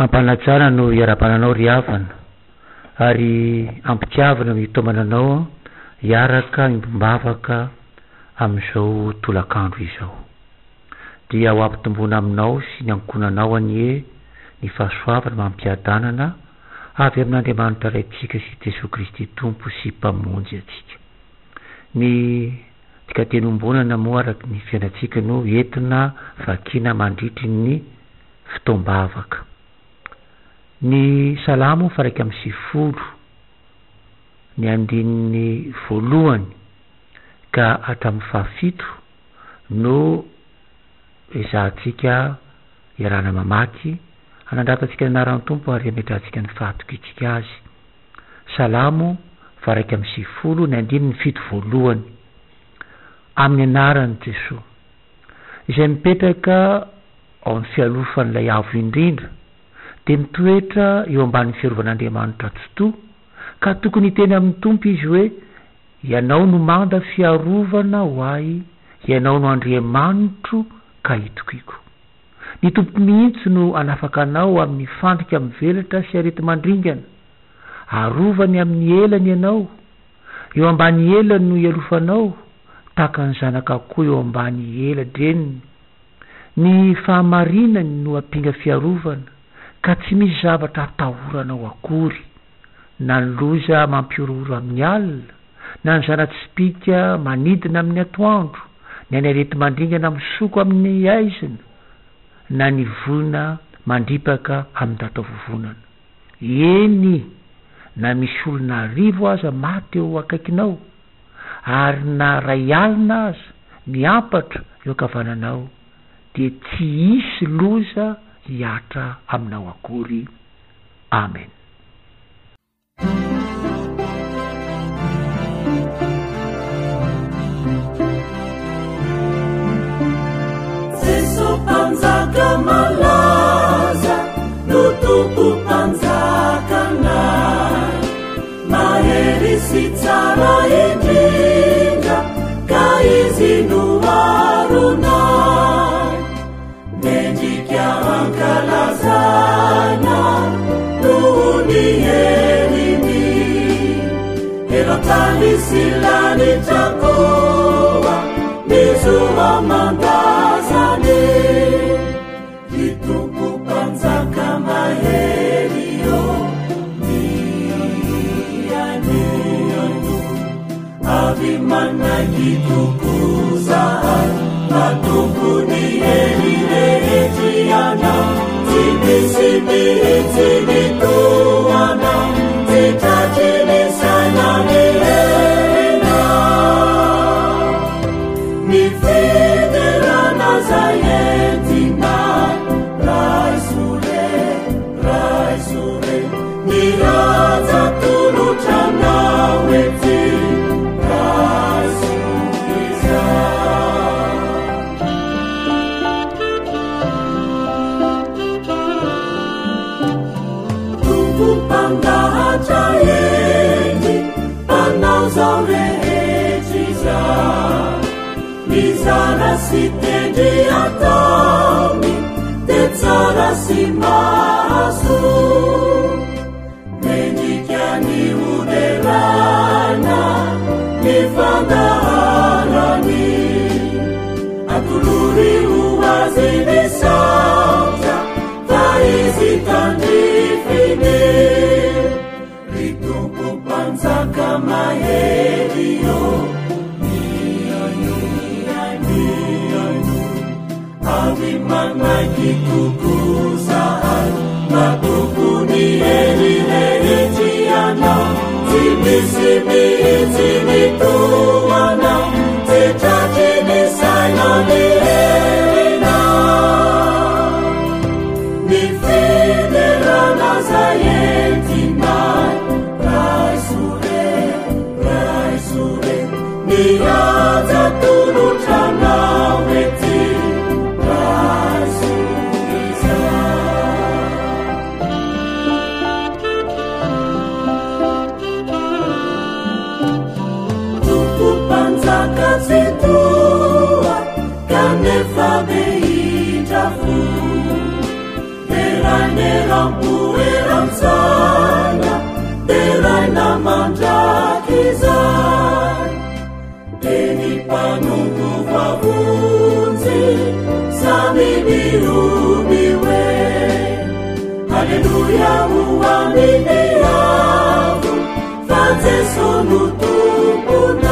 Ampanatsara no iara-pananao ry havana ary ampitiavana mitomananao hiaraka imbombavaka amin'izao tolakandro izao dia ho ampitombona aminao sy ny ankonanao anie ny fahasoavana mampiadanana avy amin'Andriamanitra raitsika sy Jesoa Kristy Tompo sy mpamonjy atsika. Ny tikatenombonana moa araky ny fiainatsika no entina vakina mandritry ny fitombavaka. Ny salamo faraiky amin'ny sivifolo ny andininy voalohany ka hatramin'ny fahafito no ezahatsika iarana mamaky hanandratatsika ny anaran'ny Tompo ary ametrahantsika ny fahatokitsika azy. Salamo faraiky amin'ny sivifolo ny andininy fito voalohany amin'ny anaran'i Jesosy izay mipetraka ao amin'ny fialofan'ilay avo indrindra dia mitoetra eo ambanin'ny fiarovan'Andriamanitra totoa ka tokony hiteny amin'ny Tompo izy hoe ianao no manda fiarovana ho ahy, ianao no Andriamanitro ka hitokiko. Ny Tompo mihitsy no anafaka anao amin'ny fandrika mivelatra sy arety mandringana, arovany amin'ny elany ianao, eo ambany elany no ialofanao tahaka ny zanaka koa eo ambany ela dreniny. Ny fahamarinany no ampinga fiarovana ka tsy misy zavatra atahoranao akory, na ny loza mampiororo amin'ny alina, na ny zana-tsipika manidina amin'ny atoandro, na ny arety mandringana misoko amin'ny aizina, na ny vona mandripaka amin'ny datavovonana. Eny, na misy olona arivo aza maty eo akaikinao ary na ray alina aza miampatra eo akavananao dia tsy hisy loza hiatra aminao akory. Amen. Jesu panjaka malaza no Tompo panjakanay, mahery sy tsara indrindra ka izy no aronay, mendrika ankalazana noho ny heriny, elatany sy lanitra koa mizoa mandazany, ny Tompo panjaka mahery io mianiano, avy manaiky tokozahay matompony hery rehetriana, tsy misy mihitsy ny toana, tsy tratry ny sainany herina, ny fiderana zay entinay raisore, ny raja tolotranao ety raisoriza. Tompo mpandahatra eny mpanao zao rehetry zay, mizara sy tendry ataony de tsara sy maso, mendrika ny oderana ny fandaharany, atolory ho azy ny saotra fa izy tandrifiny, ry Tompo panjaka mahery io avy manaiky tokozahay matompony hery rehetriana, tsy misy mihitsy ny toana, tsy tratry ny sainany herina, ny fiderana zay entinay raisore, ny raja tolotranao ety raisoriza. Tompo panjaka tsy toa kanefa be hitra fo, verane Aleluia uamini yangu Fazeso nutupunai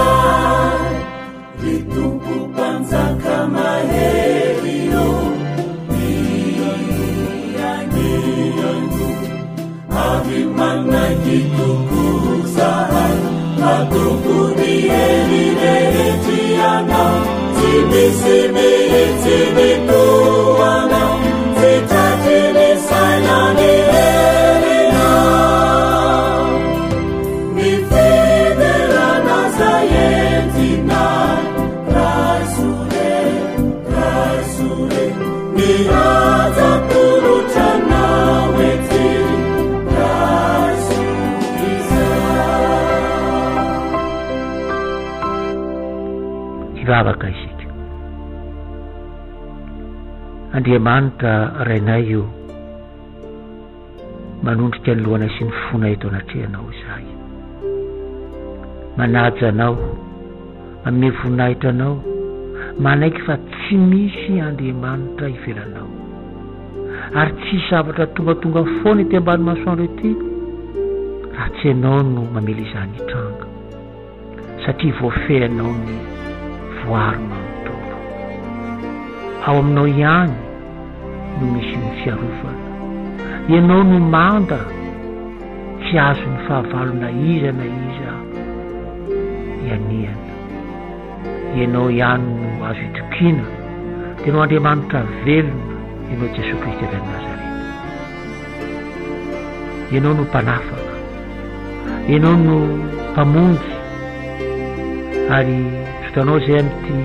Ritupu panza kama helio Niyangu Avimana kitukuzahan Matunguni eliletiana Simi etibituana Zitatili sainani elina Mifidera nazayentina Rasule Niaza turutana weti Rasuliza Ivavaka isika Andriamanitra rainay io manondrika ny lohana sy ny fona eto anatrehanao izahay manaja anao manome voninahitra anao manaiky fa tsy misy Andriamanitra ivelanao ary tsy zavatra tonga foana ety ambany masoandro ety raha tsy ianao no mamela izany tranga satria voafehanao ny voary manontolo ao aminao ihany no misy ny fiarovana ianao no manda tsy azo ny fahavalo na iza ianiana ianao ihany no azo itokina dia no Andriamanitra velona ianao Jesosy Kristy avy any Nazareta ianao no mpanafaka ianao no mpamonjy ary sotanao izay amin'ity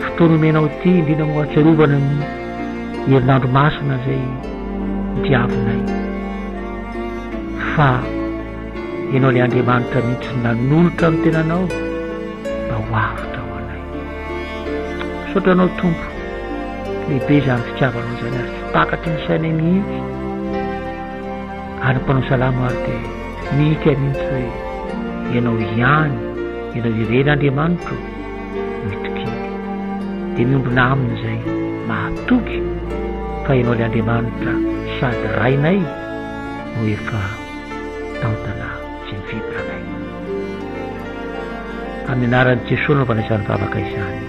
fotoana omenao ity indrindra mo atsarovana ny herinandro masina izay diavinay fa ianao ilay Andriamanitra mihitsy nanolotra amin'ny tenanao mba ho avitra ho anay sotranao tompo lehibe izany fitiavanao izany ary tsy takatry ny sainay mihitsy ary mpanao salamo ary dia mihika mihitsy hoe ianao ihany ianao ireny Andriamanitra mitokiny dia miombona aminy izay mahatoky fa ianao ilay Andriamanitra sady rainay no efa tantana sy ny fibranay amin'ny anaran'i Jesosy no fanasany vavaka izany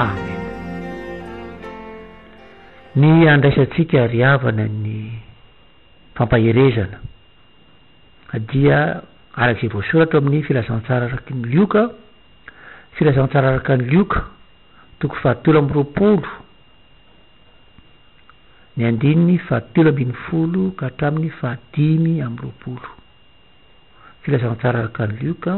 amen. Ny andraisantsika ry havana ny fampaherezana dia arak'izay voasoratra amin'ny filazantsara araky ny Lioka filazantsara araka ny Lioka 17:20 ny andininy 17:20 ka hatramin'ny 5:20 filazantsara araka ny Lioka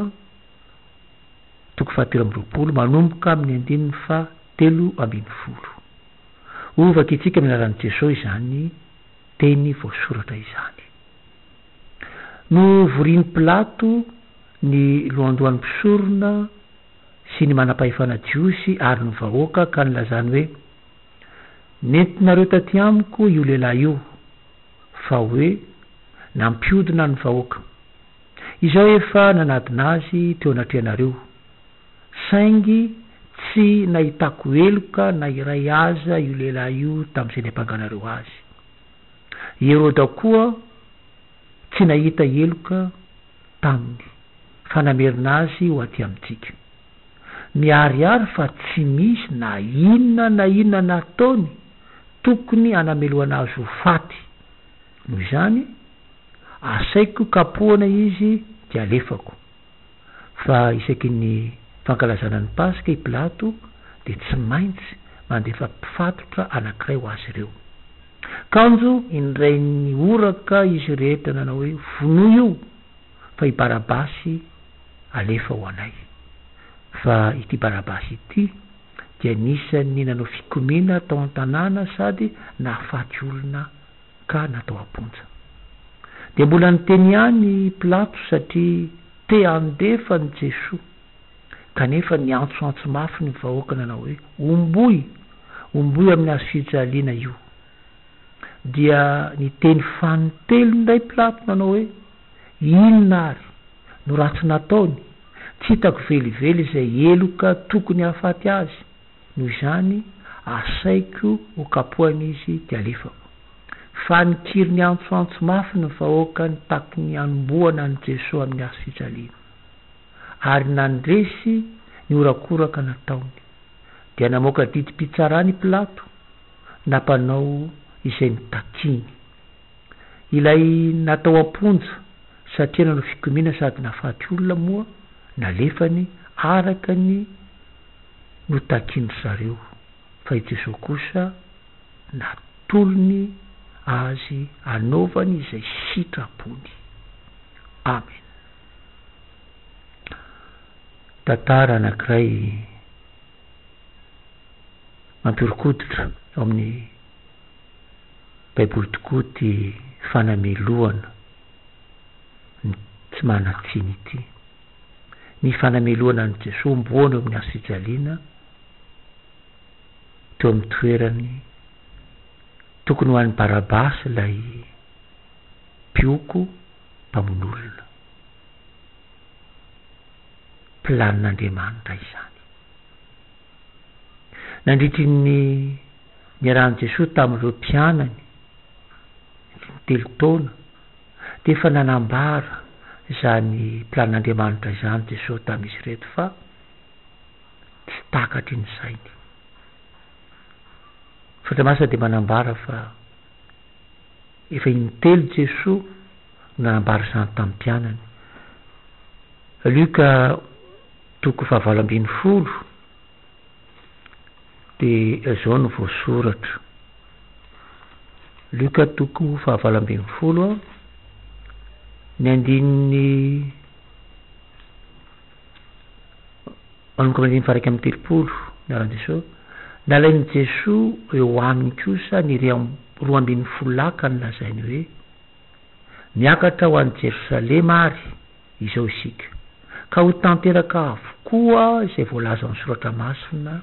17:20 manomboka amin'ny andininy 7:20 ovaka itsika amin'ny anaran'i Jesosy izany teny voasoratra izany. No vorian'ny Pilato ny lohandohan'ny mpisorona sy ny manam-pahefana jiosy ary ny vahoaka ka nilazany hoe nentinareo taty amiko io lehilahy io fa hoe nampiodina ny vahoaka izao efa nanadina azy teo anatrehanareo saingy tsy nahitako eloka na iray aza io lehilahy io tamin'izay nampanganareo azy. Heroda koa tsy nahita eloka taminy fa namerina azy ho aty amintsika. Miariary fa tsy misy na inona nataony tokony anameloana azy ho faty. Noho izany asaiko kapohana izy dia alefako. Fa isaky ny fankalazana ny Pasika i Pilato dia tsy maintsy mandefa mpifatotra anankiray ho azy ireo. Kanjo indray ny oraka izy rehetra nanao hoe vono io fa i Barabasy alefa ho anay. Fa ity Barabasy ity dia nisany nanao fikomiana tao an-tanàna sady nahafaty olona ka natao amponja. Dia mbola niteny ihany Pilato satria te andefa ny Jesosy kanefa ny antsoantso mafy ny vahoaka nanao hoe omboy amin'ny azo fijaliana io. Dia niteny fanotelo indray Pilato nanao hoe inona ary no ratsy nataony tsy hitako velively izay eloka tokony hahafaty azy. Noho izany asaiko ho kapohana izy dia alefako. fa nikiriny antsoantso mafy ny vahoaka ny taky ny anomboana ny Jesosy amin'ny asa fijaliana ary nandresy ny orakoraka nataony dia namoaka didi-pitsarany Pilato nampanao izay nitakiny ilay natao amponja satria nanao fikomiana sady nafaty olona moa nalefany araka ny notakiny zareo fa i Jesosy kosa natolony azy anaovany izay sitrapony. Amen. Tantara anankiray mampihorokoditra ao amin'ny Baiboly tokoa ty fanameloana tsy manatsiny ity. Ny fanameloana ny Jesosy mboana amin'ny asa fijaliana teo amin'ny toerany tokony ho an'ny Barabasy lay pioko mpamon'olona. Planin'Andriamanitra izany. Nandritry ny niarahan'i Jesosy tamin'ireo mpianany telo taona dia efa nanambara izany planin'Andriamanitra izany Jesosy tamin'izy reto fa tsy takatry ny sainy. Fandramasa dia manambara fa efa intelo Jesosy nanambara izany tamin'ny mpianany. Luka 9:20 dia izao no voasoratra. Luka 9:20 ny andininy faraka amin'ny 30 naran Jesosy nalainy Jesosy eo aminy kosa ny 12 ny lazainy hoe miakatra ho an'i Jerosalema ary izao isika ka ho tanteraka avokoa izay voalaza amin'ny soratra masina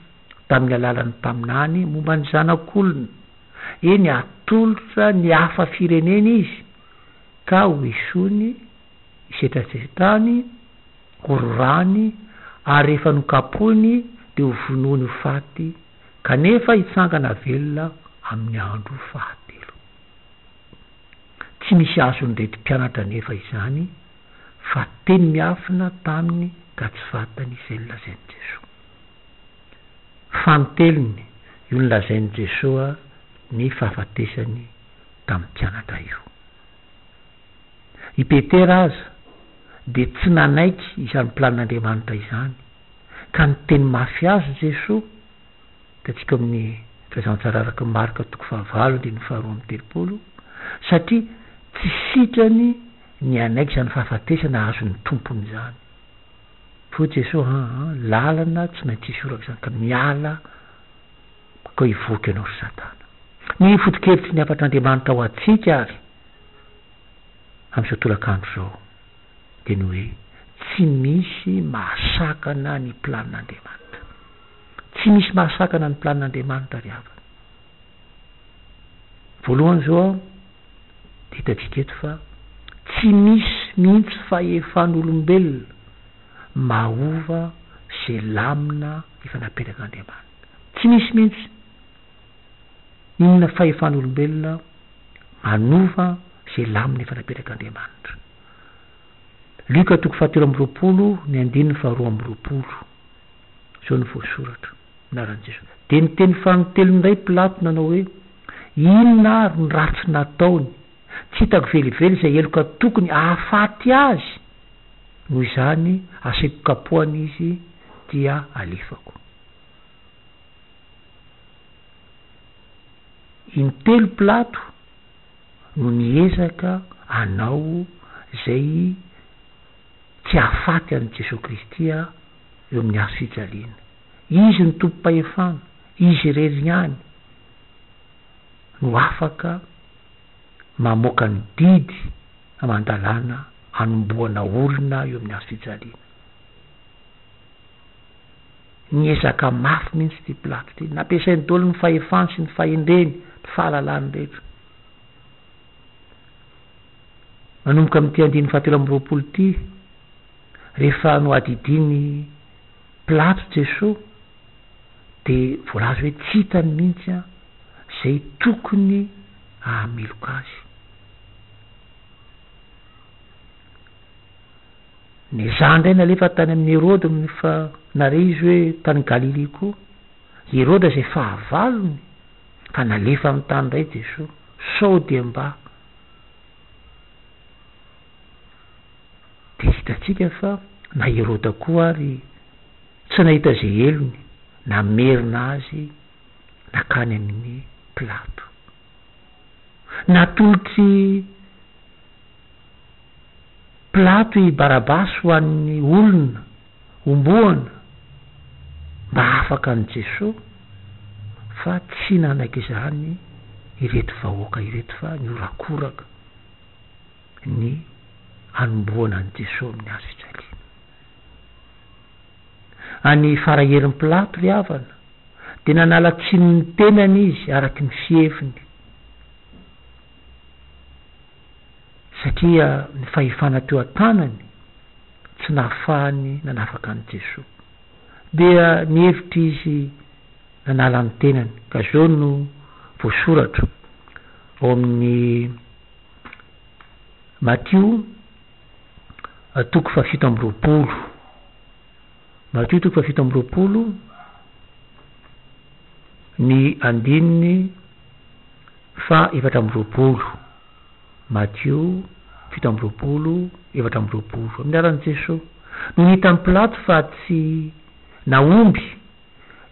tamin'ny alalany mpaminany momba ny zanak'olona eny atolotra ny hafa firenena izy ka ho isony isetrasetrany hororany ary rehefa nokapony dia ho vonoany ho faty kanefa hitsangana velona amin'ny andro fahatelo. Tsy misy azony rety mpianatra nefa izany fa teny miafina taminy ka tsy fatany izay nolazainy Jesosy. Fanteliny io nolazainy Jesosy ny fahafatesany tamin'ny mpianatra io. I Petera aza dia tsy nanaiky izany planin'Andriamanitra izany ka ny teny mafy azy Jesosy tatsika amin'ny fahazantsara araka Marka 5:12 satria tsy sitrany ny anaiky izany fahafatesana azon'ny tompony izany. Fo Jesosy lalana tsy maintsy isoraka izany ka miala ka hivoaka ianao ry Satana. Ny foto-kevitry ny afatr'Andriamanitra ho atsika ary amin'izao tolakandro izao dia ny hoe tsy misy mahasakana ny planin'Andriamanitra. Tsy misy mahasakana ny planin'Andriamanitra ry havana. Voalohany izao dia hitantsika eto fa tsy misy mihitsy fahefan'olombelona mahova izay lamina efa napetraka Andriamanitra. Tsy misy mihitsy inona fahefan'olombelona manova izay lamina efa napetraka Andriamanitra. Luka 9:20 ny andininy 2:20 izao no voasoratra naran Jesosy. Dia niteny fanontelo indray Pilato nanao hoe inona ary ny ratsy nataony, tsy hitako velively izay eloka tokony ahafaty azy, noho izany asaiko kapohana izy dia alefako. Intelo Pilato no niezaka anao izay tsy ahafaty an'i Jesosy Kristy eo amin'ny asa fijaliana. Izy ny tompo-pahefana, izy rery ihany no afaka mamoaka ny didy amandalana anomboana olona eo amin'ny asa fijaliana. Niezaka mafy mihitsy ty Pilato ty, nampiasainy daholo ny fahefany sy ny fahendreny, ny fahalalany rehetra. Manomboka amin'ity andiny 7:20 ty, rehefa no adidiny Pilato Jesosy dia voalaza hoe tsy hitany mihitsy izay tokony ahameloka azy. Ny za ndray nalefa tany amin'ny Herôdy fa nare izy hoe tany Galile koa. Herôda zay fahavalony fa nalefa amin'ny tany ray Jesosy sao de mba de hitatsika fa na Herôda koa ary tsy nahita zay elony namerina azy nakany amin'ny Pilato, natolotry Pilato i Barabasy ho an'ny olona omboana mba afaka ny Jesosy, fa tsy nanak' izany ireto vahoaka ireto fa niorakoraka ny anomboana ny Jesosy amin'ny hazo fijaliana. Any faraherin'ny Pilato ry havana de nanala tsiny ny tenany izy araky ny fieviny, satria ny fahefana teo an-tanany tsy nahafahany nanafaka ny Jesosy, dia nihevitra izy nanala ny tenany. Ka zao no voasoratra ao amin'ny Matteo toko 7:20, Matteo toko 7:20 ny andininy 7:20, Matteo 7:20 7:20 amin'ny aran'i Jesosy. No hita ny Pilato fa tsy naomby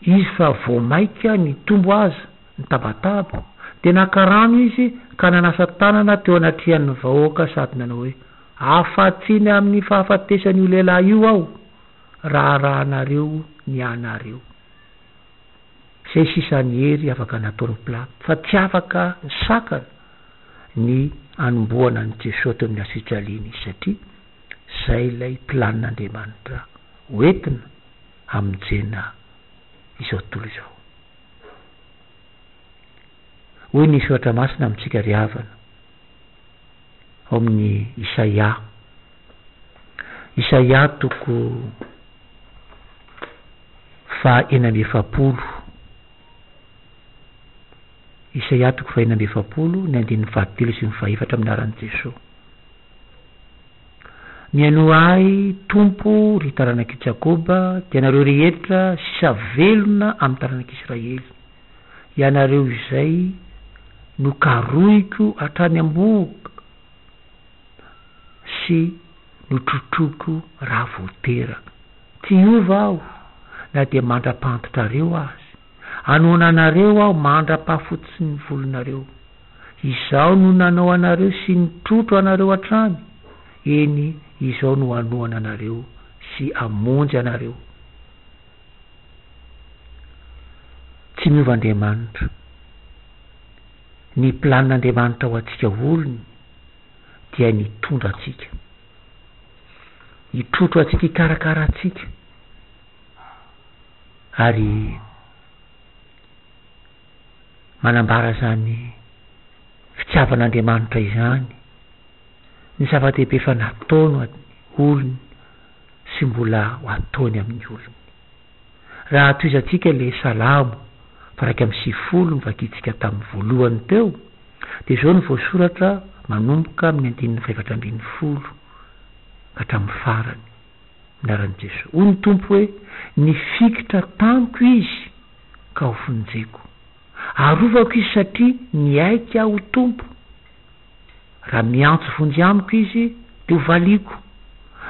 izy fa voamaika ny tombo aza ny tabataba, de nakarano izy ka nanasa tanana teo anatrihan'ny vahoaka sady nanao hoe afatsiny amin'ny fahafatesany io lehilahy io aho raha rahanareo ny anareo. Zay sisany hery afaka nataony Pilato, fa tsy afaka sakana ny anomboana ny Jesosy teo amin'ny hazo fijaliana, satria zay ilay planin'Andriamanitra hoentina hamonjena izao tontolo izao. Hoy ny soratra masina amintsika ry havana ao amin'ny Isaia toko 4:7, Isaia toko 4:7 ny andin'ny 13 sy ny 14 amin'ny aran'i Jesosy. Miano ahy Tompo ry taranak'i Jakoba, dia nareo rehetra sisa velona amin'ny taranak'Israely, ianareo izay nokarohiko hatrany am-boka sy notrotroko raha voateraka. Tsy iova aho na dia mandra-pantitra-reo azy, anoana anareo aho mandra-pahafotsy ny volonareo. Izao no nanao anareo sy nitrotro anareo hatrany, eny izao no anoana anareo sy amonjy anareo. Tsy miova Andriamanitra. Ny planin'Andriamanitra ho atsika olony dia nitondra atsika, hitrotro atsika, hikarakara atsika, ary manambara zany fitiavan'Andriamanitra izany ny zava-dehibe fa nataony olony sy mbola ho ataony amin'ny olony. Raha toizatsika le Salamo 1:10 nivakitsika tamin'ny voalohany teo, de zao ny voasoratra manomboka amin'ny andininy 4:10 ka hatramin'ny farany minaran'i Jesosy. Hoy ny Tompo hoe nifikitra tamiko izy ka ho fonjeko, arovako izy satria niaika aho Tompo. Raha miantso vonjy amiko izy de ho valiko,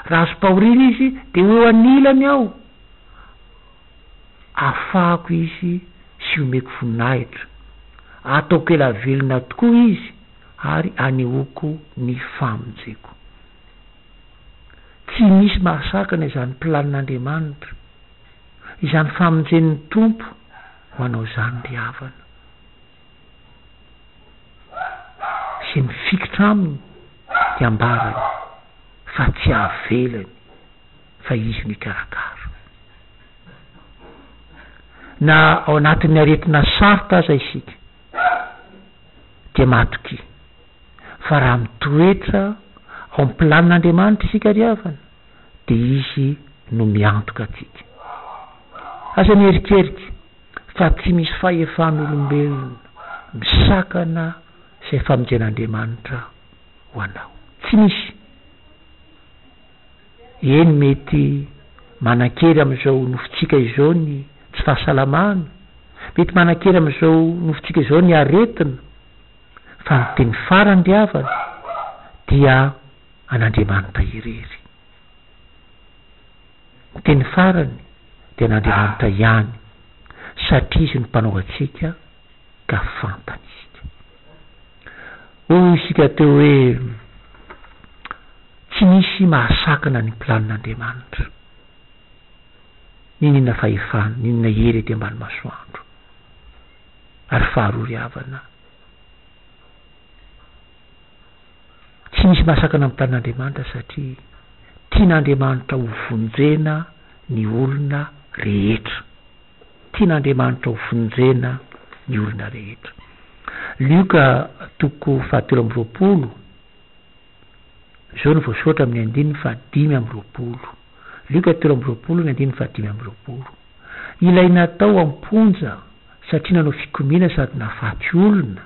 raha azo-pahoriana izy de ho anilany aho, afahako izy sy omeko voninahitra, ataoko ela velona tokoa izy ary anehoako ny famonjeko. Tsy misy mahasakana izany planin'Andriamanitra, izany famonjen'ny Tompo ho anao zany ry havana. Sy mifikitra aminy de ambarany fa tsy avelany fa izy mikarakara. Na ao anatin'ny aretina sarotra aza isika de matoky, fa raha mitoetra ao amin'ny planin'Andriamanitra isika ry havana de izy no miantoka atsika. Asa mierikerika fa tsy misy fahefan'olombelona misakana zay famonjen'Andriamanitra ho anao. Tsy misy. Eny mety manan-kery am'izao nofotsika izao ny tsy fahasalamana, mety manan-kery am'izao nofotsika izao ny aretina, fa ny teny farany ry havana dia an'Andriamanitra irery. Ny teny farany dia an'Andriamanitra ihany, satria izy ny mpanao atsika ka fantany isika. Hoy isika teo hoe tsy misy mahasakana ny planin'Andriamanitra. Ninona fahefana, ninona hery ety ambany masoandro. Ary faharoa ry havana, tsy misy mahasakana amin'ny planin'Andriamanitra satria tian'Andriamanitra ho vonjena ny olona rehetra. Tian'Andriamanitra ho vonjena ny olona rehetra. Lioka 3:20 zao no voasoratra amin'ny 5:20. Lioka 3:20. Ilay natao amponja satria nanao fikomiana sady nafaty olona,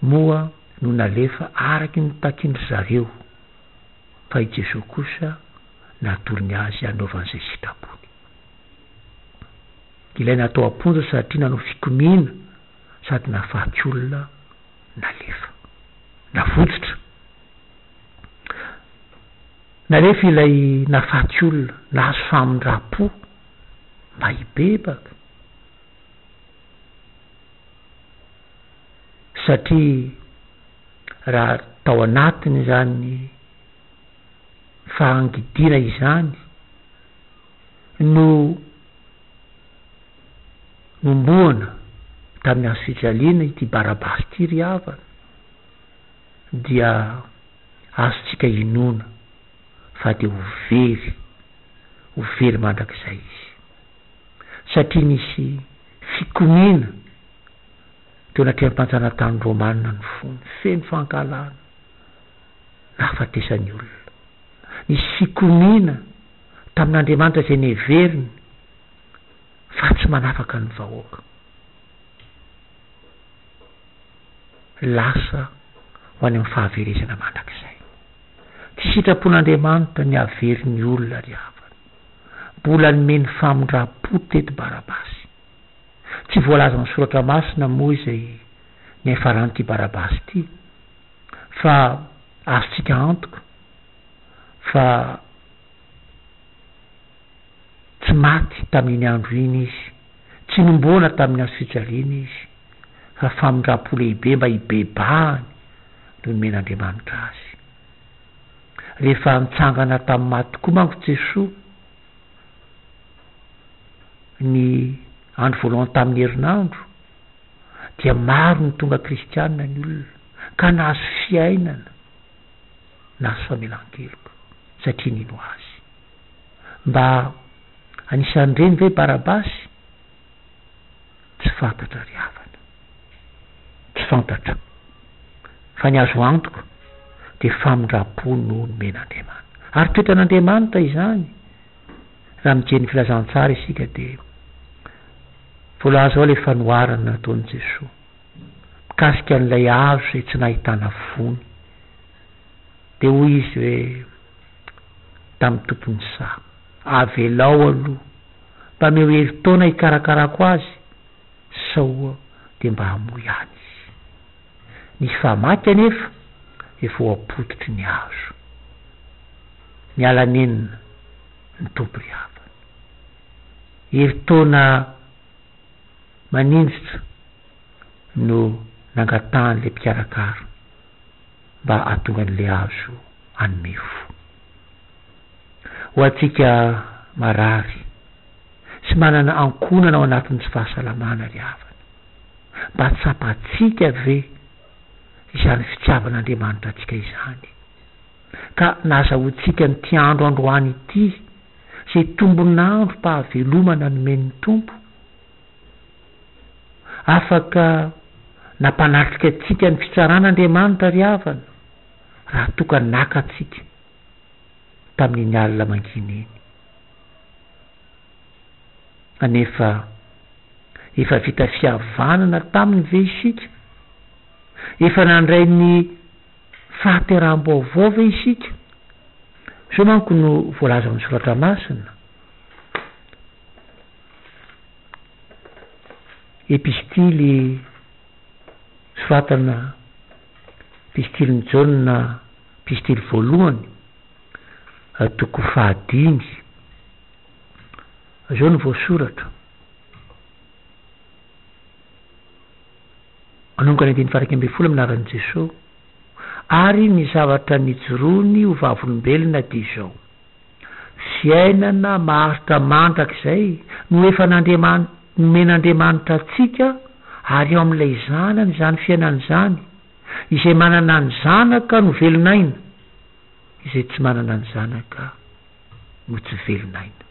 moa no nalefa araky ny takindry zareo, fa i Jesosy kosa natorony azy anaovan'izay sitrapony. Ilay natao amponja satria nanao fikomiana sady nafaty olona, nalefa, navotsitra. Nalefa ilay nafaty olona, nahazo famindrapo mba hibebaka, satria raha tao anatiny zany fahangidina izany no nomboana tamin'ny hazo fijaliana ity Barabasy ity ry havana, dia azontsika inona fa dia ho very mandrakizay izy, satria nisy fikomiana teo anatin'ny mpanjanatany Romanina ny fony, feno fankalana nahafatesan'ny olona. Nisy fikomiana tamin'Andriamanitra izay neveriny fa tsy manafaka ny vahoaka. Lasa ho any amin'ny fahaverezana mandrakizay. Tsy sitrapon'Andriamanitra ny haverin'ny olona ry havana. Mbola nomeny famindrapo teto Barabasy. Tsy voalaza amin'ny soratra masina moa izay ny hafaran'ity Barabasy ity, fa azontsika antoka fa tsy maty tamin'iny andro iny izy, tsy nomboana tamin'ny hazo fijaliana izy, fa famindrapo lehibe mba hibebahany no nomen'Andriamanitra azy. Rehefa nitsangana tamin'ny maty tokoa manko Jesosy, ny andro voalohany tamin'ny herinandro, dia maro ny tonga kristianina ny olona, ka nahazo fiainana, nahazo famelan-keloka, satria nino azy. Mba anisan'ireny ve Barabasy? Tsy fantatra ry havana, tsy fantatra, fa ny azo antoka dia famindrapo no nomen'Andriamanitra. Ary toetran'Andriamanitra izany. Raha mijeny filazantsara isika dia voalaza ao ilay fanoharana nataon'i Jesosy mikasika an'ilay hazo izay tsy nahitana fony, dia hoy izy hoe tamin'ny tompony sà, avelao aloha mba meo herintaona hikarakarako azy, sao dia mba hamoy ihany izy. Nisy famaky anefa efa ho apototry ny hazo. Miala nenina ny tompo ry havana. Herintaona manindritra no nangatahany le mpikarakara mba hatonga an'ilay hazo hanome fo. Ho antsika marary sy manana ankonana ao anatin'ny tsy fahasalamana ry havana, mba tsapatsika ve izany fitiavan'Andriamanitra atsika izany, ka nazahoantsika nyty andro androany ity izay tombon'andro mpahavelomana nomen'ny tompo, afaka nampanatrika atsika ny fitsaran'Andriamanitra ry havana, raha toka naka atsika tamin'ny alina mangina eny. Anefa efa vita fihavanana taminy ve isika efa nandray ny fahateram-baovao ve isika? So manko no voalaza amin'ny soratra masina. Epistily soratana epistily Jauna, epistily voalohany, toko 5 zao no voasoratra. Anonkany 1:12 aminaran'i Jesosy, ary ny zavatra nijorony ho vavolombelona dia izao: fiainana maharitra mandrakizay no efa nomen'Andriamanitra atsika, ary eo amin'ilay zanany zany fiainana zany, izay manana ny zanaka no velonaina, izay tsy manana ny zanaka no tsy velonaina.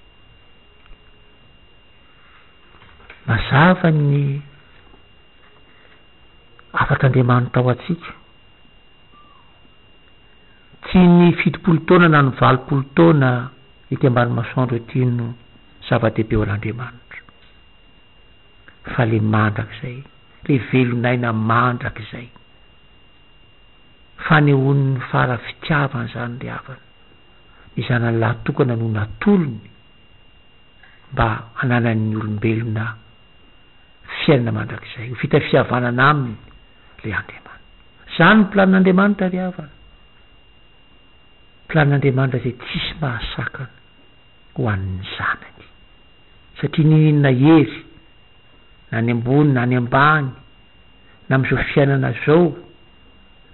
Mazava ny afatr'Andriamanitra ao atsika, tsy ny 70 taona na ny 80 taona ety ambany masoandro ety no zava-dehibe ao an'Andriamanitra, fa le mandrakizay, le velonaina mandrakizay, fanehoan'ny farafitiavana zany le havana, ny zanany lahatokana no natolony mba hananan'ny olombelona fiainana mandrakizay, ho vita fihavanana aminy le Andriamanitra. Zany ny planin'Andriamanitra le havana, planin'Andriamanitra zay tsisy mahasakana ho an'ny zanany, satria ninona hery na ny ambony na ny ambany na am'izao fiainana zao,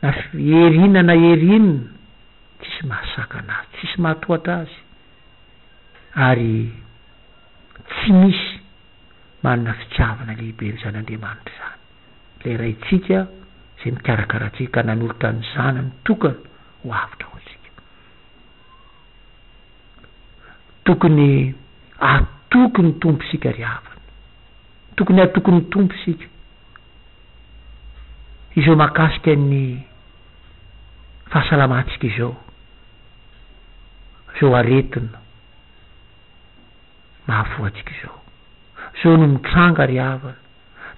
na herina na herinina, tsisy mahasakana azy, tsisy mahatohatra azy, ary tsy misy manana fitiavana lehibe zan'Andriamanitra zany. Le raitsika zay mikarakara atsika nanolotra ny zanany tokana ho avitra ho atsika. Tokony atoky ny tompo sika ry havana, tokony atoky ny tompo sika izao makasika ny fahasalamantsika izao aretina mahavoatsika izao no mitranga ry havana,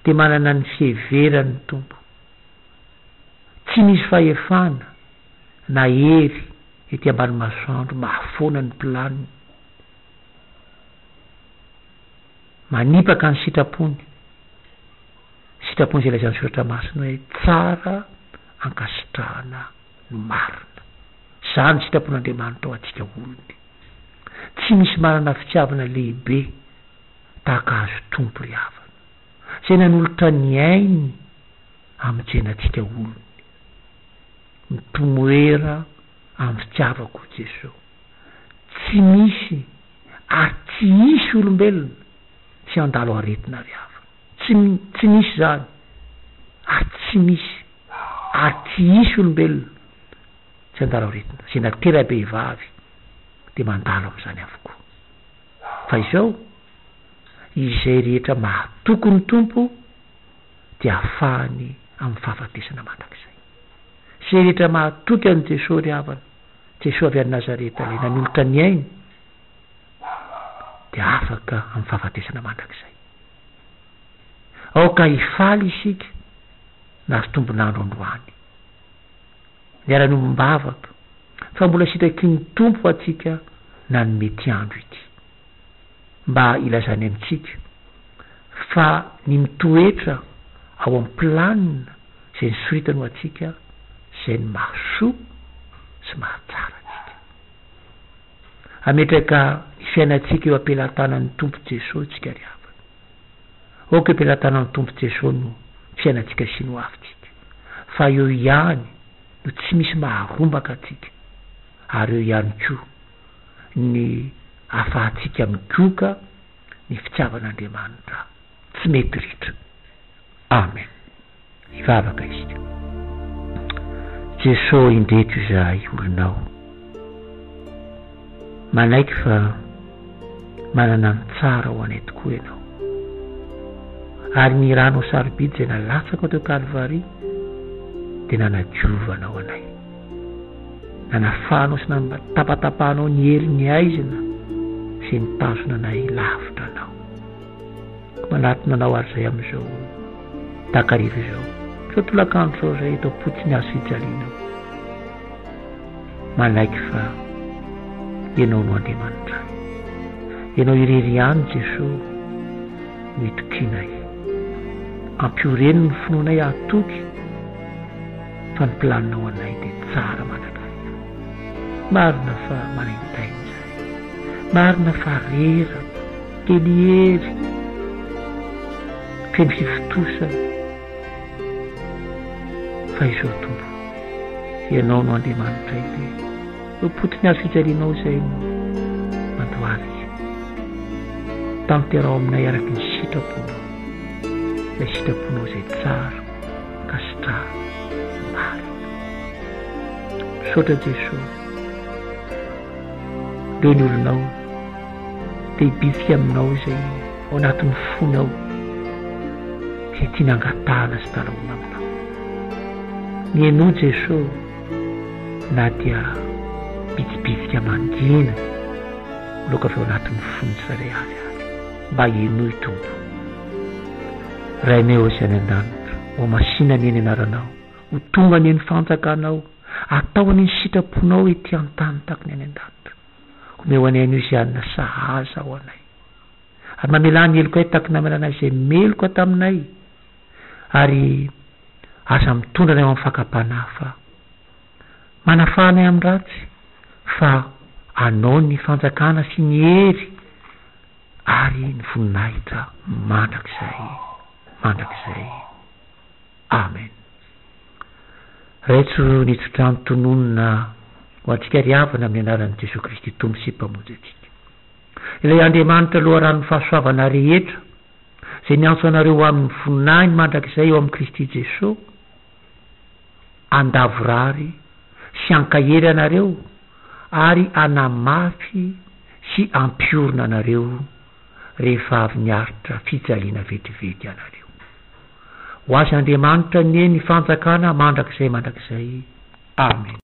dia manana ny fiheverany tompo, tsy misy fahefana na hery ety ambany masoandro mahafoana ny planiny, manipaka ny sitrapony zay lazan'ny soratra masina hoe tsara ankasitrahana no marina. Zany sitrapon'Andriamanitra ao atsika olony, tsy misy manana fitiavana lehibe tahaka azo tompo ry havana, zay nanolotra ny ainy amin'jenatsika olony, mitomoera amin'ny fitiavako Jesosy. Tsy misy ary tsy misy olombelona tsy andalo aretina ry havana, tsy misy zany, ary tsy misy ary tsy misy olombelona tsy andalo aretina, zay natera-behivavy dia mandalo amin'izany avokoa. Fa izao izay rehetra mahatoky ny tompo dia ahafahany amin'ny fahafatesana mandrakizay. Izay rehetra mahatoky an'i Jesosy ry havana, Jesosy avy any Nazareta le nanolotra ny ainy, dia afaka amin'ny fahafatesana mandrakizay. Aoka hifaly isika na azo tombonandro androany, niara-nombavaka, fa mbola sitraky ny tompo atsika na ny mety andro ity, mba ilazany amintsika fa ny mitoetra ao amin'ny planina izay nisoritany ho atsika, izay ny mahasoa sy mahatsara atsika. Ametraka ny fiainantsika eo ampelantanan'ny tompo Jesosy tsika ry havana. Aoka ampelantanan'ny tompo Jesosy no fiainantsika sy no avitsika, fa eo ihany no tsy misy maharombaka atsika, ary eo ihany koa ny ahafahantsika migoka ny fitiavan'Andriamanitra tsy mety ritra. Amen. Ivavaka isika. Jesosy indreto izahay olonao, manaiky fa manana ny tsara ho anay tokoa ianao, ary ny ranao sarobidy izay nalatsaka teo Kalvari dia nanadiovanao anay, nanafanao sy natapatapahanao ny hery ny aizina sy nitazona anay lavitra anao. Manatona anao ary izay amin'izao takarivo izao, zao tolakandro zao zay atao potsiny azo fijalianao manaiky fa ianao no Andriamanitra, ianao irery ihany Jesosy no itokinay, ampioreniny ny finoanay atoky fa ny planinao anay dia tsara mandrakay. Marina fa manaintainy zay, marina fa rera kelihery feno fifitosana fa izao tombo ianao no Andriamanitra ity potiny azo fijalianao zay no mandoary tanterao aminay araky ny sitraponao, ilay sitraponao zay tsara kasitrara marina. Misaotra Jesosy reo ny olonao dia hibitsika aminao zay ao anatin'ny fonao zay tia nangatahana sy talahona aminao. Nieno Jesosy na dia bitsibitsika mangina loka avy ao anatin'ny fony tsirairay avy mba enoy tompo. Rainay ozy any an-danitra ho masina ny eny anaranao, ho tonga ny eny fanjakanao, atao any ny sitraponao ety an-tany takony any an-danitra, homeo anay an'io izay anina sahaza ho anay, ary mamela ny eloko ay takony amelanay izay meloko taminay, ary aza mitondra anay amin'ny fakapanafa manafanay amin'ny ratsy fa anao ny fanjakana sy ny hery ary ny voninahitra mandrakizay. Amen. Raitso nitsotra ny tononona ho antsika riavana amin'ny anaran'i Jesosy Kristy Tompo sy mpamonjy antsika. Ilay Andriamanitra loharan'ny fahasoavana rehetra zay niantso anareo amin'ny voninahiny mandrakizay eo amin'ny Kristy Jesosy, andavorary sy ankahery anareo ary anamafy sy ampiorina anareo rehefa avy niaritra fijaliana vetivety anareo. Ho azy Andriamanitra ny fanjakana mandrakizay. Amen.